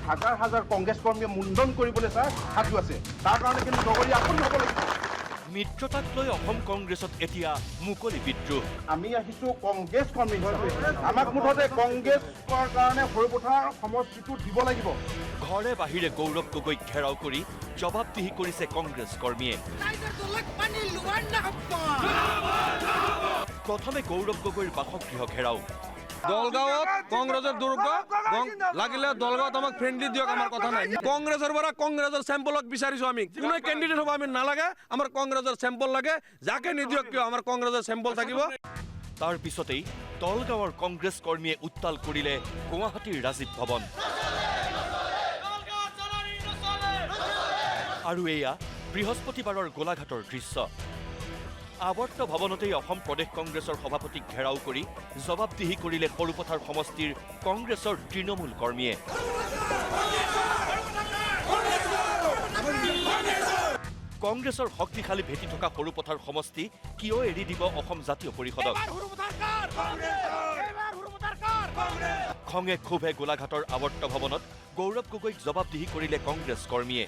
হাজাৰ হাজাৰ কংগ্ৰেছ কৰ্মীয়ে মুণ্ডন কৰিবলৈ ছাৰ সাজু আছে। তাৰ কাৰণে কিন্তু জগৰীয়া আপুনি হ'ব লাগিব। মিত্ৰতাক লৈ অসম কংগ্ৰেছত এতিয়া মুকলি বিদ্ৰোহ। আমি আহিছোঁ কংগ্ৰেছ কৰ্মী হিচাপে, আমাক মুঠতে কংগ্ৰেছৰ কাৰণে সৰুপথাৰ সমষ্টিটো দিব লাগিব। ঘৰে বাহিৰে গৌৰৱ গগৈক ঘেৰাও কৰি জবাবদিহি কৰিছে কংগ্ৰেছ কৰ্মীয়ে। প্ৰথমে গৌৰৱ গগৈৰ বাসগৃহ ঘেৰাও। দলগাঁৱত কংগ্ৰেছৰ দুৰ্গ লাগিলে দলগাঁৱত আমাক ফ্ৰেণ্ডলি দিয়ক, আমাৰ কথা নাই। কংগ্ৰেছৰ পৰা কংগ্ৰেছৰ চেম্পলক বিচাৰিছো আমি। কোনে কেণ্ডিডেট হ'ব আমি নালাগে, আমাৰ কংগ্ৰেছৰ চেম্পল লাগে। যাকে নিদিয়ক কিয় আমাৰ কংগ্ৰেছৰ চেম্পল থাকিব। তাৰ পিছতেই দলগাঁৱৰ কংগ্ৰেছ কৰ্মীয়ে উত্তাল কৰিলে গুৱাহাটীৰ ৰাজীৱ ভৱন। আৰু এয়া বৃহস্পতিবাৰৰ গোলাঘাটৰ দৃশ্য। আৱৰ্ত ভৱনতেই অসম প্ৰদেশ কংগ্ৰেছৰ সভাপতিক ঘেৰাও কৰি জবাবদিহি কৰিলে সৰুপথাৰ সমষ্টিৰ কংগ্ৰেছৰ তৃণমূল কৰ্মীয়ে। কংগ্ৰেছৰ শক্তিশালী ভেটি থকা সৰুপথাৰ সমষ্টি কিয় এৰি দিব অসম জাতীয় পৰিষদক? খঙে ক্ষোভে গোলাঘাটৰ আৱৰ্ত ভৱনত গৌৰৱ গগৈক জবাবদিহি কৰিলে কংগ্ৰেছ কৰ্মীয়ে।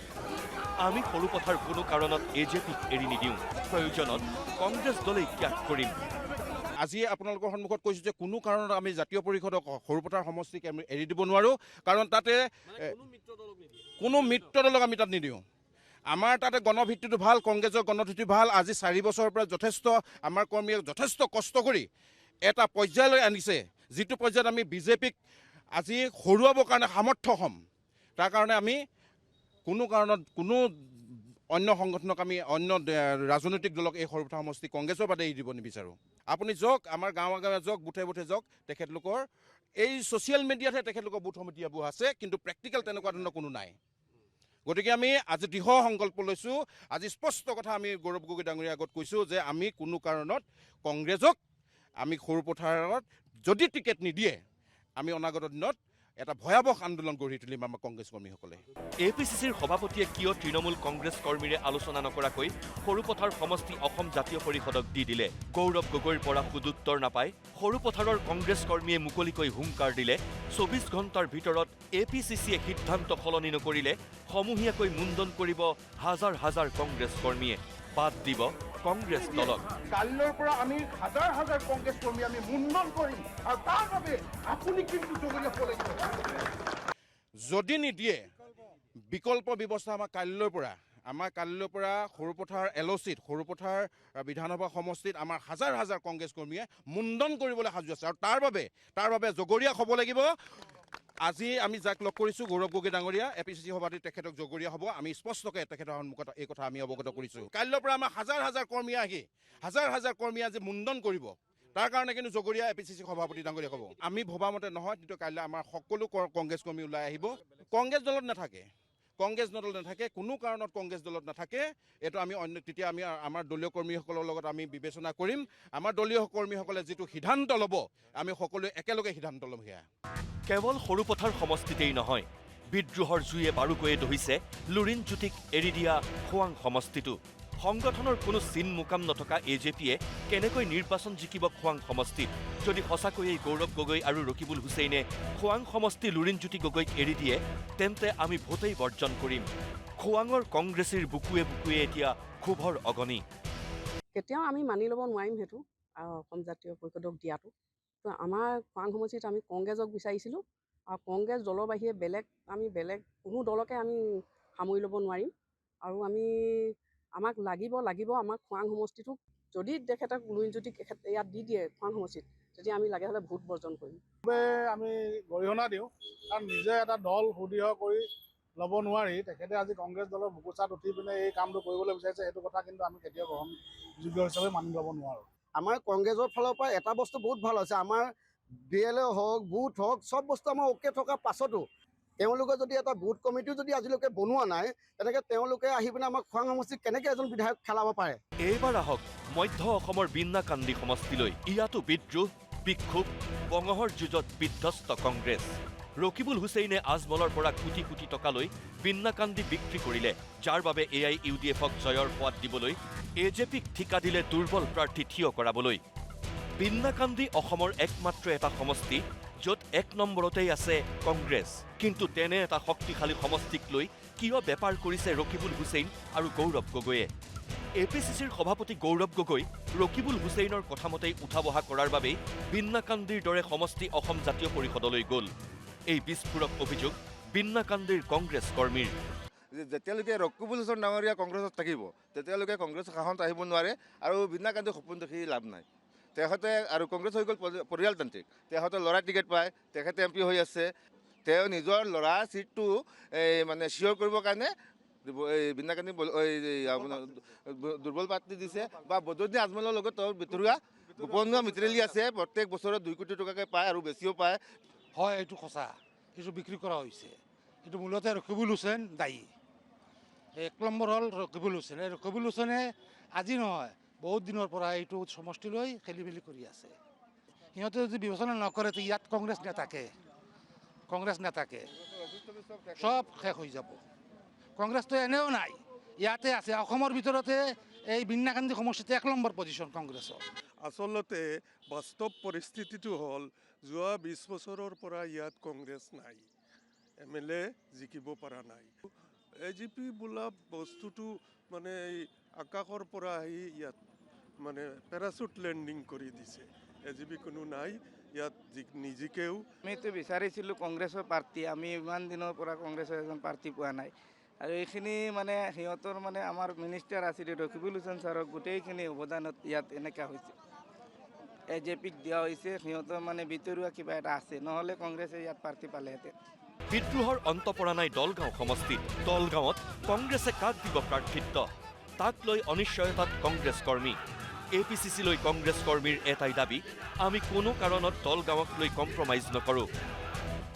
আমি সৰুপথাৰ কোনো কাৰণত এজেপিক এৰি নিদিওঁ, প্ৰয়োজনত কংগ্ৰেছ দলেই ত্যাগ কৰিম। আজি আপোনালোকৰ সন্মুখত কৈছোঁ যে কোনো কাৰণত আমি জাতীয় পৰিষদক সৰুপথাৰ সমষ্টিক আমি এৰি দিব নোৱাৰোঁ, কাৰণ তাতে কোনো মিত্ৰ দলক আমি তাত নিদিওঁ। আমাৰ তাতে গণভিত্তিটো ভাল, কংগ্ৰেছৰ গণভিত্তি ভাল। আজি 4 বছৰৰ পৰা যথেষ্ট আমাৰ কৰ্মীয়ে যথেষ্ট কষ্ট কৰি এটা পৰ্যায়লৈ আনিছে, যিটো পৰ্যায়ত আমি বিজেপিক আজি হৰুৱাবৰ কাৰণে সামৰ্থ্য হ'ম। তাৰ কাৰণে আমি কোনো কাৰণত কোনো অন্য সংগঠনক আমি অন্য ৰাজনৈতিক দলক এই সৰুপথাৰ সমষ্টি কংগ্ৰেছৰ বাদে এৰি দিব নিবিচাৰোঁ। আপুনি যাওক, আমাৰ গাঁৱে গাঁৱে যাওক, বুথে বুথে যাওক, তেখেতলোকৰ এই ছ'চিয়েল মিডিয়াতহে তেখেতলোকৰ বুথ সমিতিবোৰ আছে, কিন্তু প্ৰেক্টিকেল তেনেকুৱা ধৰণৰ কোনো নাই। গতিকে আমি আজি দৃঢ় সংকল্প লৈছোঁ। আজি স্পষ্ট কথা আমি গৌৰৱ গগৈ ডাঙৰীয়াৰ আগত কৈছোঁ যে আমি কোনো কাৰণত কংগ্ৰেছক আমি সৰুপথাৰত যদি টিকেট নিদিয়ে, আমি অনাগত দিনত এটা ভয়াৱহ আন্দোলন গঢ়ি তুলিম আমাৰ কংগ্ৰেছ কৰ্মীসকলে। APCCৰ সভাপতিয়ে কিয় তৃণমূল কংগ্ৰেছ কৰ্মীৰে আলোচনা নকৰাকৈ সৰুপথাৰ সমষ্টি অসম জাতীয় পৰিষদক দি দিলে? গৌৰৱ গগৈৰ পৰা সুদুত্তৰ নাপাই সৰুপথাৰৰ কংগ্ৰেছ কৰ্মীয়ে মুকলিকৈ হুংকাৰ দিলে। 24 ঘণ্টাৰ ভিতৰত APCCয়ে সিদ্ধান্ত সলনি নকৰিলে সমূহীয়াকৈ মুণ্ডন কৰিব হাজাৰ হাজাৰ কংগ্ৰেছ কৰ্মীয়ে। বাদ দিব কংগ্ৰেছ দলক। কালিলৈৰ পৰা আমি হাজাৰ হাজাৰ কংগ্ৰেছ কৰ্মী আমি মুণ্ডন কৰিম, আৰু তাৰ বাবে আপুনি কিন্তু জগৰীয়া হ'ব লাগিব। যদি নিদিয়ে বিকল্প ব্যৱস্থা আমাৰ কালিলৈৰ পৰা সৰুপথাৰ LOCত সৰুপথাৰ বিধানসভা সমষ্টিত আমাৰ হাজাৰ হাজাৰ কংগ্ৰেছ কৰ্মীয়ে মুণ্ডন কৰিবলৈ সাজু আছে, আৰু তাৰ বাবে জগৰীয়া হ'ব লাগিব। আজি আমি যাক লগ কৰিছোঁ গৌৰৱ গগৈ ডাঙৰীয়া, APCC সভাপতি, তেখেতক জগৰীয়া হ'ব। আমি স্পষ্টকৈ তেখেতৰ সন্মুখত এই কথা আমি অৱগত কৰিছোঁ। কাইলৈৰ পৰা আমাৰ হাজাৰ হাজাৰ কৰ্মী আহি হাজাৰ হাজাৰ কৰ্মী আজি মুণ্ডন কৰিব, তাৰ কাৰণে কিন্তু জগৰীয়া APCC সভাপতি ডাঙৰীয়া হ'ব। আমি ভবামতে নহয়, কিন্তু কাইলৈ আমাৰ সকলো কংগ্ৰেছ কৰ্মী ওলাই আহিব। কংগ্ৰেছ দলত নাথাকে, কোনো কাৰণত কংগ্ৰেছ দলত নাথাকে। এইটো আমি তেতিয়া আমি আমাৰ দলীয় কৰ্মীসকলৰ লগত আমি বিবেচনা কৰিম। আমাৰ দলীয় কৰ্মীসকলে যিটো সিদ্ধান্ত ল'ব, আমি সকলোৱে একেলগে সিদ্ধান্ত ল'ম। সেয়া কেৱল সৰুপথাৰ সমষ্টিতেই নহয়, বিদ্ৰোহৰ জুয়ে বাৰুকৈয়ে দহিছে লুৰিণজ্যোতিক এৰি দিয়া খোৱাং সমষ্টিটো। সংগঠনৰ কোনো চিন মুকাম নথকা AJPয়ে কেনেকৈ নিৰ্বাচন জিকিব খোৱাং সমষ্টিত? যদি সঁচাকৈয়ে গৌৰৱ গগৈ আৰু ৰকিবুল হুছেইনে খোৱাং সমষ্টি লুৰিণজ্যোতি গগৈক এৰি দিয়ে, তেন্তে আমি ভোটেই বৰ্জন কৰিম। খোৱাঙৰ কংগ্ৰেছীৰ বুকুৱে বুকুৱে এতিয়া ক্ষোভৰ অগণি। কেতিয়াও আমি মানি ল'ব নোৱাৰিম সেইটো অসম জাতীয় পৰিষদক দিয়াটো। তো আমাৰ খোৱাং সমষ্টিত আমি কংগ্ৰেছক বিচাৰিছিলোঁ, আৰু কংগ্ৰেছ দলৰ বাহিৰে বেলেগ কোনো দলকে আমি সামৰি ল'ব নোৱাৰিম। আৰু আমাক লাগিব আমাক খোৱাং সমষ্টিটোক। যদি তেখেতক লুৰিণজ্যোতিক ইয়াত দি দিয়ে খোৱাং সমষ্টিত, তেতিয়া আমি লাগে হ'লে ভোট বৰ্জন কৰিম। আমি গৰিহণা দিওঁ, কাৰণ নিজে এটা দল সুদৃঢ় কৰি ল'ব নোৱাৰি তেখেতে আজি কংগ্ৰেছ দলৰ বুকুচাত উঠি পিনে এই কামটো কৰিবলৈ বিচাৰিছে। সেইটো কথা কিন্তু আমি কেতিয়াও গ্ৰহণযোগ্য হিচাপে মানি ল'ব নোৱাৰোঁ। আমাৰ কংগ্ৰেছৰ ফালৰ পৰা এটা বস্তু বহুত ভাল হৈছে, আমাৰ BLA হওক, বুথ হওক, চব বস্তু আমাৰ অ'কে থকা পাছতো তেওঁলোকে যদি এটা বুথ কমিটিও যদি আজিলৈকে বনোৱা নাই, তেনেকৈ তেওঁলোকে আহি পিনে আমাক খোৱাং সমষ্টিত কেনেকৈ এজন বিধায়ক খেলাব পাৰে? এইবাৰ আহক মধ্য অসমৰ বিন্নাকান্দি সমষ্টিলৈ। ইয়াতো বিদ্ৰোহ, বিক্ষোভ, বঙহৰ যুঁজত বিধ্বস্ত কংগ্ৰেছ। ৰকিবুল হুছেইনে আজমলৰ পৰা কোটি কোটি টকালৈ বিন্নাকান্দি বিক্ৰী কৰিলে, যাৰ বাবে AIUDFক জয়ৰ সোৱাদ দিবলৈ AJPক ঠিকা দিলে দুৰ্বল প্ৰাৰ্থী থিয় কৰাবলৈ। বিন্নাকান্দি অসমৰ একমাত্ৰ এটা সমষ্টি, য'ত 1 নম্বৰতেই আছে কংগ্ৰেছ। কিন্তু তেনে এটা শক্তিশালী সমষ্টিক লৈ কিয় বেপাৰ কৰিছে ৰকিবুল হুছেইন আৰু গৌৰৱ গগৈয়ে? APCCৰ সভাপতি গৌৰৱ গগৈ ৰকিবুল হুছেইনৰ কথামতেই উঠা বহা কৰাৰ বাবেই বিন্নাকান্দিৰ দৰে সমষ্টি অসম জাতীয় পৰিষদলৈ গ'ল। এই বিস্ফোৰক অভিযোগ বিন্নাকান্দিৰ কংগ্ৰেছ কৰ্মীৰ। যেতিয়ালৈকে ৰকিবুল হুছেইন ডাঙৰীয়া কংগ্ৰেছত থাকিব তেতিয়ালৈকে কংগ্ৰেছৰ শাসনত আহিব নোৱাৰে আৰু বিন্নাকান্দিৰ সপোন দেখি লাভ নাই। তেখেতে আৰু কংগ্ৰেছ হৈ গ'ল পৰিয়ালতান্ত্ৰিক। তেখেতে ল'ৰা টিকেট পায়, তেখেতে MP হৈ আছে। তেওঁ নিজৰ ল'ৰাৰ চিটটো মানে চিয়ৰ কৰিবৰ কাৰণে বিন্নাকান্দি আপোনাৰ দুৰ্বল পাৰ্টি দিছে বা বদৰুদ্দিন আজমলৰ লগত তেওঁৰ ভিতৰুৱা গোপনীয় মিত্ৰেলী আছে। প্ৰত্যেক বছৰত 2 কোটি টকাকৈ পায় আৰু বেছিও পায়। হয়, এইটো সঁচা, এইটো বিক্ৰী কৰা হৈছে। এইটো মূলতে ৰকিবুল হুছেইন দায়ী। 1 নম্বৰ হ'ল ৰকিবুল হুছেইন। এই ৰকিবুল হুছেইনে আজি নহয় বহুত দিনৰ পৰা এইটো সমষ্টিলৈ খেলি মেলি কৰি আছে। সিহঁতে যদি বিবেচনা নকৰে তো ইয়াত কংগ্ৰেছ নাথাকে, সব শেষ হৈ যাব। কংগ্ৰেছটো এনেও নাই, ইয়াতে আছে। অসমৰ ভিতৰতে এই বিন্নাকান্দি সমষ্টিতে 1 নম্বৰ পজিশ্যন কংগ্ৰেছৰ। আচলতে বাস্তৱ পৰিস্থিতিটো হ'ল যোৱা 20 বছৰৰ পৰা ইয়াত কংগ্ৰেছ নাই, MLA জিকিব পৰা নাই। AGP বোলা বস্তুটো মানে এই আকাশৰ পৰা আহি ইয়াত মানে পেৰাচুট লেণ্ডিং কৰি দিছে। AGP কোনো নাই ইয়াত, নিজিকেও। আমিতো বিচাৰিছিলোঁ কংগ্ৰেছৰ পাৰ্টি, আমি ইমান দিনৰ পৰা কংগ্ৰেছৰ এজন পাৰ্টি পোৱা নাই। আৰু এইখিনি মানে সিহঁতৰ মানে আমাৰ মিনিষ্টাৰ আছিলে ৰকিবুল হুছেইন ছাৰক গোটেইখিনি অৱদানত ইয়াত এনেকুৱা হৈছে। AGPক দিয়া হৈছে, সিহঁতৰ মানে ভিতৰুৱা কিবা এটা আছে, নহ'লে কংগ্ৰেছে ইয়াত পাৰ্টি পালেহেঁতেন। বিদ্ৰোহৰ অন্ত পৰা নাই দলগাঁও সমষ্টিত। দলগাঁৱত কংগ্ৰেছে কাক দিব প্ৰাৰ্থিত্ব, তাক লৈ অনিশ্চয়তাত কংগ্ৰেছ কৰ্মী। APCC লৈ কংগ্ৰেছ কৰ্মীৰ এটাই দাবী, আমি কোনো কাৰণত দলগাঁৱক লৈ কম্প্ৰমাইজ নকৰোঁ।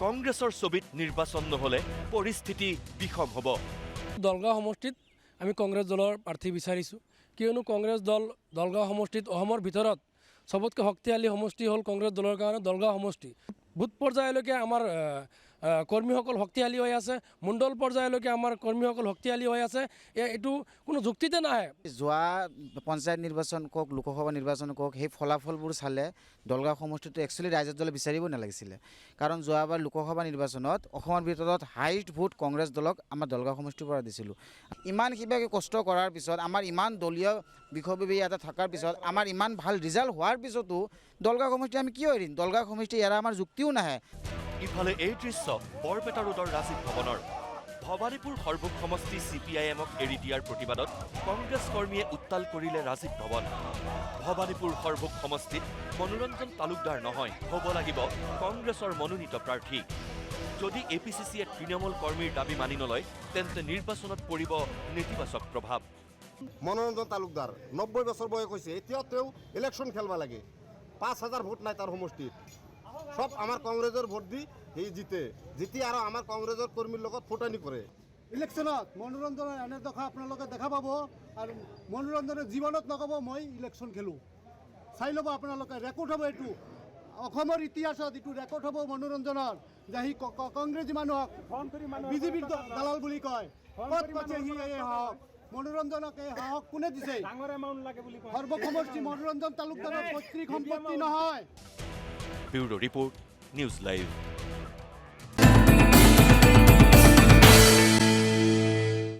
কংগ্ৰেছৰ ছবিত নিৰ্বাচন নহ'লে পৰিস্থিতি বিষম হ'ব। দলগাঁও সমষ্টিত আমি কংগ্ৰেছ দলৰ প্ৰাৰ্থী বিচাৰিছোঁ, কিয়নো কংগ্ৰেছ দল দলগাঁও সমষ্টিত অসমৰ ভিতৰত চবতকৈ শক্তিশালী সমষ্টি হ'ল কংগ্ৰেছ দলৰ কাৰণে দলগাঁও সমষ্টি। বুথ পৰ্যায়লৈকে আমাৰ কৰ্মীসকল শক্তিশালী হৈ আছে, মণ্ডল পৰ্যায়লৈকে আমাৰ কৰ্মীসকল শক্তিশালী হৈ আছে। এইটো কোনো যুক্তিতে নাহে। যোৱা পঞ্চায়ত নিৰ্বাচন কওক, লোকসভা নিৰ্বাচন কওক, সেই ফলাফলবোৰ চালে দলগাঁও সমষ্টিটো একচুৱেলি ৰাইজৰ দলে বিচাৰিব নালাগিছিলে। কাৰণ যোৱাবাৰ লোকসভা নিৰ্বাচনত অসমৰ ভিতৰত হাইষ্ট ভোট কংগ্ৰেছ দলক আমাৰ দলগাঁও সমষ্টিৰ পৰা দিছিলোঁ। ইমান কিবাকৈ কষ্ট কৰাৰ পিছত, আমাৰ ইমান দলীয় বিষয়ববী ইয়াতে থকাৰ পিছত, আমাৰ ইমান ভাল ৰিজাল্ট হোৱাৰ পিছতো দলগাঁও সমষ্টি আমি কিয় এৰিম? দলগাঁও সমষ্টি এৰা আমাৰ যুক্তিও নাহে। ইফালে এই দৃশ্য বৰপেটা ৰোডৰ ৰাজীৱ ভৱনৰ। ভৱানীপুৰ সৰ্বুক সমষ্টি CPIMক এৰি দিয়াৰ প্ৰতিবাদত কংগ্ৰেছ কৰ্মীয়ে উত্তাল কৰিলে ৰাজীৱ ভৱন। ভৱানীপুৰ সৰ্বুক সমষ্টিত মনোৰঞ্জন তালুকদাৰ নহয়, হ'ব লাগিব কংগ্ৰেছৰ মনোনীত প্ৰাৰ্থী। যদি APCCয়ে তৃণমূল কৰ্মীৰ দাবী মানি নলয় তেন্তে নিৰ্বাচনত পৰিব নেতিবাচক প্ৰভাৱ। মনোৰঞ্জন তালুকদাৰ 90 বছৰ বয়স হৈছে, এতিয়াও তেওঁ ইলেকশ্যন খেলবা লাগে। 5000 ভোট নাই তাৰ সমষ্টিত, সব আমাৰ কংগ্ৰেছৰ ভোট দি সি জিতে আৰু আমাৰ কংগ্ৰেছৰ কৰ্মীৰ লগত ফুটানি কৰে। ইলেকশ্যনত মনোৰঞ্জনৰ এনে দশা আপোনালোকে দেখা পাব। আৰু মনোৰঞ্জনে জীৱনত নক'ব মই ইলেকশ্যন খেলোঁ। চাই ল'ব আপোনালোকে, ৰেকৰ্ড হ'ব এইটো। অসমৰ ইতিহাসত এইটো ৰেকৰ্ড হ'ব মনোৰঞ্জনৰ, যে সি কংগ্ৰেছী মানুহক BJPৰ দালাল বুলি কয়। ক'ত কৈছে সি এই সাহস? মনোৰঞ্জনক এই সাহস কোনে দিছে? সৰ্ব সমষ্টি মনোৰঞ্জন তালুকদাৰৰ পৈতৃক সম্পত্তি নহয়। Bureau report, news live.